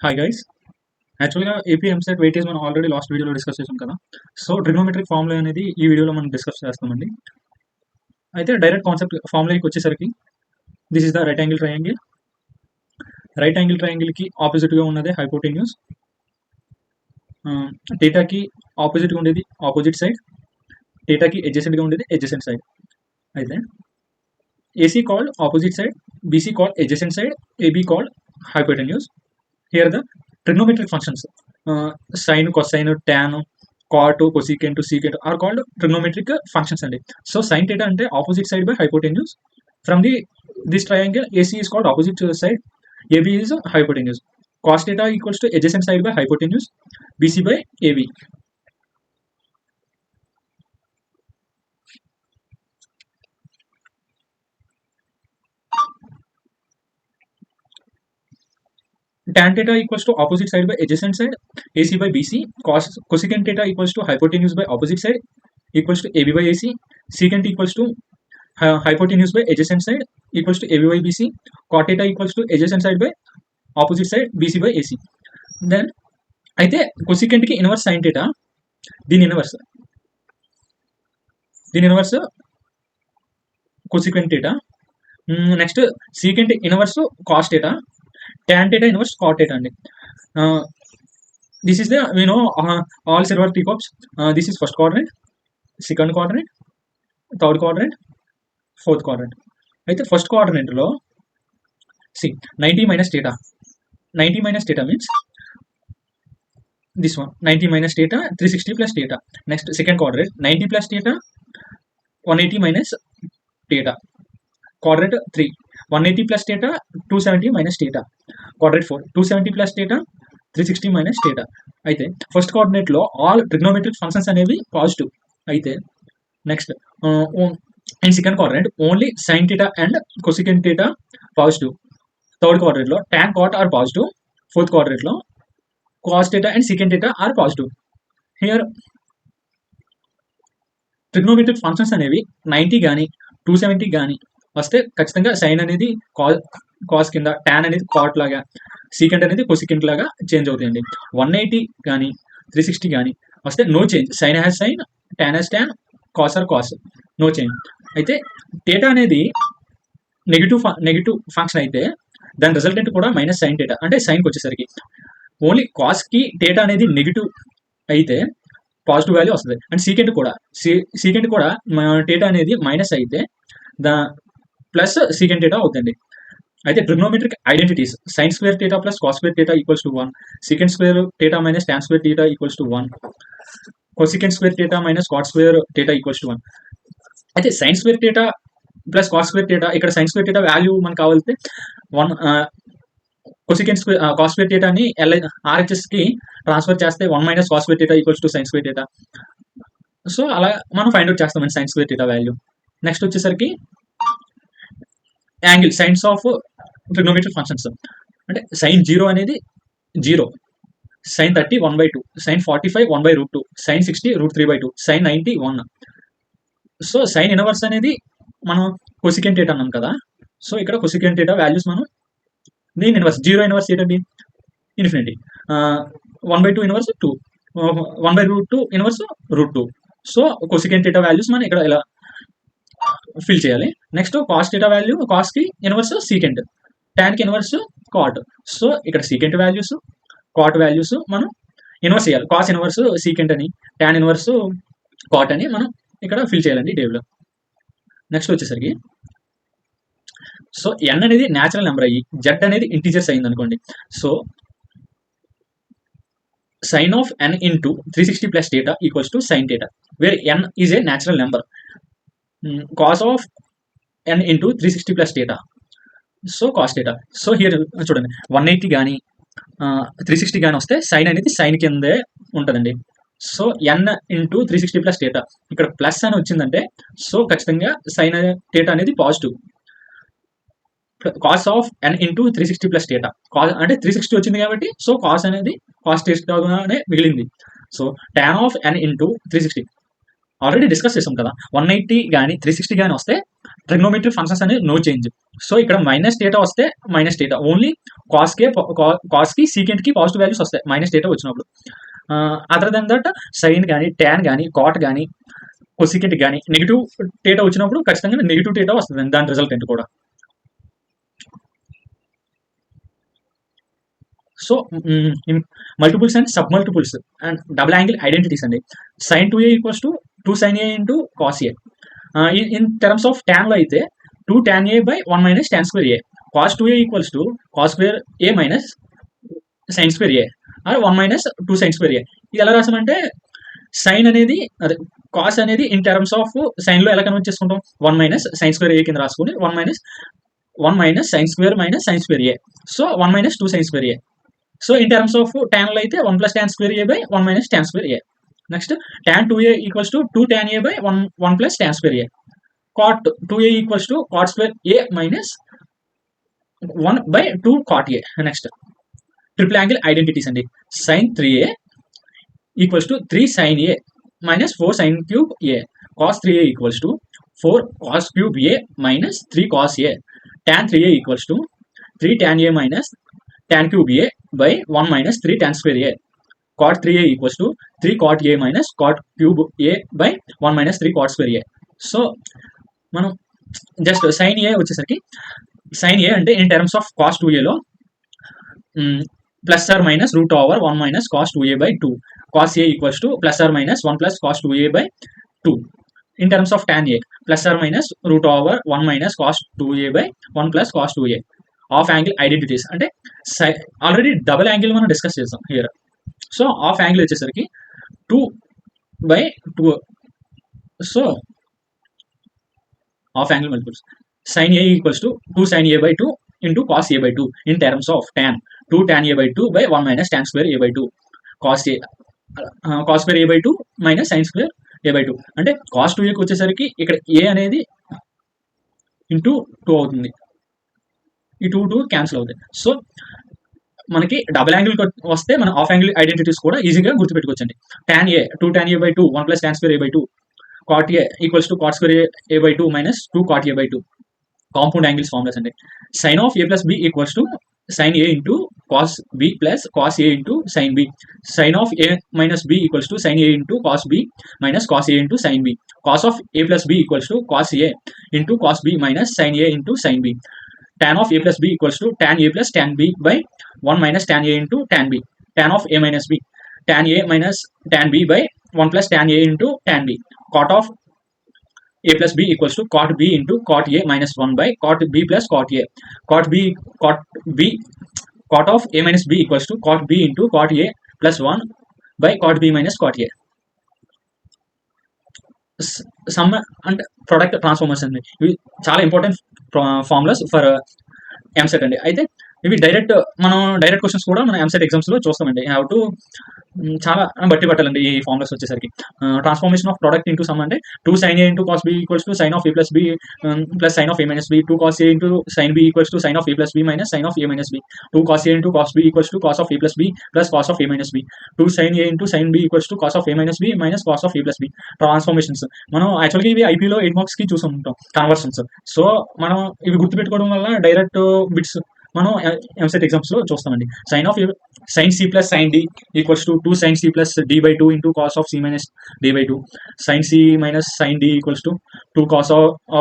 Hi guys. యాక్చువల్‌గా AP EAMCET weightage మనం already last వీడియోలో డిస్కస్ చేసాం కదా! సో, ట్రిగ్నోమెట్రిక్ ఫార్ములా అనేది ఈ వీడియోలో మనం డిస్కస్ చేస్తామండి. అయితే డైరెక్ట్ కాన్సెప్ట్ ఫార్ములాకి వచ్చేసరికి this is the right angle triangle. Right angle ట్రయాంగిల్‌కి ఆపోజిట్‌గా ఉన్నదే హైపోటెన్యూస్. థీటాకి ఆపోజిట్‌గా ఉండేది ఆపోజిట్ సైడ్. థీటాకి అడ్జసెంట్‌గా ఉండేది అడ్జసెంట్ సైడ్. అయితే AC called opposite side, BC called adjacent side, AB called hypotenuse. Here the trigonometric functions sine, cosine, tan, cot, cosecant, secant are called trigonometric functions అండి. So sin theta అంటే opposite side by hypotenuse. From this triangle AC is called opposite side, AB is hypotenuse. Cos theta equals to adjacent side by hypotenuse, BC by AB. Tan theta equals to opposite side by adjacent side, AC by BC. Cosecant theta equals to hypotenuse by opposite side equals to AB by AC. Secant equals to hypotenuse by adjacent side equals to AB by BC. Cot theta equals to adjacent side by opposite side BC by AC. Then అయితే cosecant కి inverse sin theta, దీని inverse cosecant theta. Next secant inverse cos theta, tan theta inverse cot theta అండి. This is the all silver teacups. This is first quadrant, second quadrant, third quadrant, fourth quadrant. అయితే first quadrant లో 90 minus theta. 90 minus theta means this one, 90 minus theta, 360 plus theta. Next second quadrant, 90 plus theta, 180 minus theta. Quadrant 3, 180 plus theta, 270 minus theta. Quadrant 4, 270 plus theta, 360 minus theta. అయితే first coordinate లో all trigonometric functions అనేవి positive. అయితే next and second coordinate only sine theta and cosecant theta positive. Third coordinate లో tan cot are positive. Fourth coordinate లో cos theta and secant theta are positive. Here trigonometric functions అనేవి 90 కానీ 270 కానీ వస్తే ఖచ్చితంగా sign అనేది cos కింద, tan అనేది కాట్ లాగా, సీకెంట్ అనేది కొసికెంట్ లాగా చేంజ్ అవుతాయండి. 180 కానీ 360 కానీ వస్తే no change, sine has sine, tan has tan, cos are cos, no change. అయితే థీటా అనేది నెగిటివ్ ఫంక్షన్ అయితే దాని రిజల్టెంట్ కూడా మైనస్ సైన్ థీటా, అంటే సైన్కి వచ్చేసరికి ఓన్లీ కాస్కి థీటా అనేది నెగిటివ్ అయితే పాజిటివ్ వాల్యూ వస్తుంది. అండ్ సీకెంట్ కూడా థీటా అనేది మైనస్ అయితే ప్లస్ సీకెంట్ థీటా అవుతుంది. అయితే trigonometric identities sine square theta plus cos square theta equals to 1, secant square theta minus tan square theta equals to 1, cosecant square theta minus cot square theta equals to 1. అయితే sine square theta plus cos square theta, ఇక్కడ sine square theta value మనకు కావాలితే 1, cosecant square cos square థీటాని RHS కి transfer చేస్తే 1 minus cos square theta equals to sine square theta. So అలా మనం find out చేస్తామండి sine square theta value. Next వచ్చేసరికి angle sines of trigonometric functions అంటే సైన్ 0 అనేది 0, sine 30 1/2, sine 45 1/√2, sine 60 √3/2, sine 90 1. So sine inverse అనేది మనం cosecant theta అన్నాం కదా. సో ఇక్కడ కొసికెంట్ థీటా వాల్యూస్ మనం దీని ఇన్వర్స్ 0 ఇన్వర్స్ ఏంటండి infinity, 1/2 inverse 2, 1/√2 inverse √2. So cosecant theta values మనం ఇక్కడ ఇలా ఫిల్ చేయాలి. Next cos theta value, cos కి ఇన్వర్స్ సీకెంట్, టాన్ కి ఇన్వర్స్ కాట్. సో ఇక్కడ సీకెంట్ వాల్యూస్, కాట్ వాల్యూస్ మనం ఇన్వర్స్ చేయాలి. కాస్ ఇన్వర్స్ సీకెంట్ అని, టాన్ ఇన్వర్స్ కాట్ అని మనం ఇక్కడ ఫిల్ చేయాలండి టేబుల్. నెక్స్ట్ వచ్చేసరికి సో n అనేది న్యాచురల్ నెంబర్ అయ్యి z అనేది ఇంటీజర్స్ అయింది అనుకోండి. So sine of n into 360 plus theta equals to sine theta, where n is a natural number. Cos of n into 360 plus theta, so cos theta. So here చూడండి 180 కానీ 360 కానీ వస్తే sign అనేది sine కిందే ఉంటుందండి. So n into 360 plus theta, ఇక్కడ plus అని వచ్చిందంటే సో ఖచ్చితంగా సైన్ థీటా అనేది positive. Cos of n into 360 plus theta, అంటే 360 వచ్చింది కాబట్టి సో కాస్ అనేది కాస్ థీటానే మిగిలింది. So tan of n into 360, already discuss చేసాం కదా. 180 కానీ 360 కానీ వస్తే ట్రిగ్నోమెట్రిక్ ఫంక్షన్స్ అనేది నో చేంజ్. సో ఇక్కడ మైనస్ డేటా వస్తే మైనస్ డేటా ఓన్లీ కాస్కి సీకెంట్కి పాజిటివ్ వాల్యూస్ వస్తాయి మైనస్ డేటా వచ్చినప్పుడు. అదర్ దెన్ దట్ సైన్ కానీ ట్యాన్ కానీ కాట్ కానీ కొసికెంట్ కానీ నెగిటివ్ డేటా వచ్చినప్పుడు ఖచ్చితంగా నెగిటివ్ డేటా వస్తుంది దాని రిజల్టెంట్ కూడా. So multiples and sub multiples and double angle identities అండి. sin 2a equals to 2 sin a into cos A. In terms of tan లో అయితే 2 tan a by 1 minus tan square A. Cos 2a equals to cos square A minus sine square A are 1 minus 2 sin square ఏ. ఇది ఎలా రాసామంటే sign అనేది అదే cos అనేది in terms of sign లో ఎలా convert చేసుకుంటాం 1 మైనస్ సైన్ స్క్వేర్ ఏ కింద రాసుకుని 1 minus sine square minus sine square A. So 1 minus 2 sin square A. So in terms of tan లో అయితే 1 plus tan square A by 1 minus tan square A. Next tan 2a equals to 2 tan a by 1 plus tan square A. cot 2a equals to cot square A minus 1 by 2 cot a. Next triple angle identities అండి. sin 3a equals to 3 sin a minus 4 sin cube a. cos 3a equals to 4 cos cube a minus 3 cos a. tan 3a equals to 3 tan a minus tan cube a by 1 minus 3 tan square a. cot 3a equals to 3 cot a minus cot cube a by 1 minus 3 cot square a. So మనం just sign ఏ వచ్చేసరికి sign ఏ అంటే in terms of cos 2a లో plus or minus root over 1 minus cos 2a by 2. Cos A equals to plus or minus 1 plus cos 2a by 2. In terms of tan a plus or minus root over 1 minus cos 2a by 1 plus cos 2a. Half angle identities అంటే already double angle మనం discuss చేసాం here. So half angle వచ్చేసరికి 2 by 2. So half angle multiples sin a equals to 2 sin a by 2 into cos a by 2 in terms of tan 2 tan a by 2 by 1 minus tan square a by 2. Cos a cos square a by 2 minus sine square a by 2. అంటే cos 2aకి వచ్చేసరికి ఇక్కడ a అనేది into 2 అవుతుంది. ఈ 2 cancel అవుతాయి. So మనకి double angle వస్తే మన ఆఫ్ యాంగిల్ ఐడెంటిటీస్ కూడా ఈజీగా గుర్తుపెట్టుకోవచ్చండి. tan a 2 tan a by 2 1 plus tan square a by 2. cot a equals to cot square a by 2 minus 2 cot a by 2. Compound angles formulas అండి. sin of a plus b equals to sin a into cos b plus cos a into sin b. sin of a minus b equals to sin a into cos b minus cos a into sin b. cos of a plus b equals to cos a into cos b minus sin a into sin b. tan of a plus b equals to tan a plus tan b by 1 minus tan a into tan b. tan of a minus b tan a minus tan b by 1 plus tan a into tan b. cot of a plus b equals to cot b into cot a minus 1 by cot b plus cot a. cot of a minus b equals to cot b into cot a plus 1 by cot b minus cot a. Some and product transformers అండి. ఇవి చాలా important formulas for EAMCET అండి. అయితే ఇవి మనం direct questions కూడా మన EAMCET exams లో చూస్తామండి. హౌ టు చాలా బట్టి పట్టాలండి ఈ ఫార్ములాస్ వచ్చేసరికి. Transformation of product into sum అంటే 2 sin a into cos b equals to sine of a plus b plus sine of a minus b. 2 cos a into sine b equals to sine of a plus b minus sine of a minus b. 2 cos a into cos b equals to cos of a plus b plus cos of a minus b. 2 sin a into sine b equals to cos of a minus b minus cos of a plus b. ట్రాన్స్ఫార్మేషన్స్ మనం యాక్చువల్గా ఇవి ఐపీలో 8 marks కి చూసి ఉంటాం conversions. So మనం ఇవి గుర్తుపెట్టుకోవడం వల్ల direct bits మనం ఎంసెట్ ఎగ్జామ్స్ లో చూస్తామండి. sin c plus sin d equals to 2 sin c plus d by 2 into cos of c minus d by 2. sin c minus sin d equals to 2 cos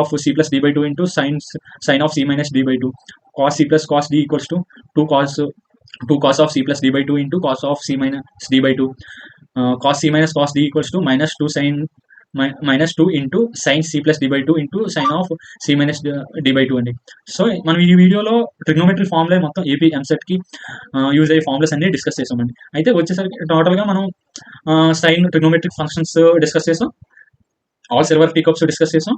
of c plus d by 2 into sin of c minus d by 2. cos c plus cos d equals to 2 cos of c plus d by 2 into cos of c minus d by 2. cos c minus cos d equals to minus 2 into sine C plus D by 2 into sine of C minus D by 2 అండి. సో మనం ఈ వీడియోలో trigonometry formula మొత్తం AP EAMCET కి use అయ్యే formulas అన్ని discuss చేసామండి. అయితే వచ్చేసరికి టోటల్ గా మనం సైన్ ట్రిగ్నోమెట్రిక్ ఫంక్షన్స్ డిస్కస్ చేసాం, ఆల్ సిల్వర్ పీకప్స్ డిస్కస్ చేసాం,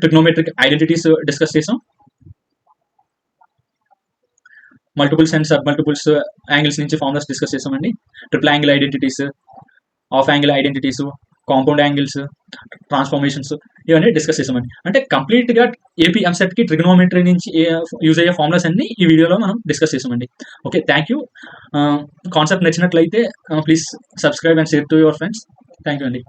ట్రిగ్నోమెట్రిక్ ఐడెంటిటీస్ డిస్కస్ చేసాం, multiples and sub multiples angles నుంచి ఫార్ములాస్ డిస్కస్ చేసామండి, triple angle identities, of angle identities, compound angles, ట్రాన్స్ఫార్మేషన్స్ ఇవన్నీ డిస్కస్ చేసామండి. అంటే కంప్లీట్‌గా ఏపీ ఎంసెట్‌కి ట్రిగ్నోమెట్రీ నుంచి యూజ్ అయ్యే ఫార్ములాస్ అన్నీ ఈ వీడియోలో మనం డిస్కస్ చేసామండి. ఓకే. Thank you. కాన్సెప్ట్ నచ్చినట్లయితే please subscribe and share to your friends. Thank you అండి.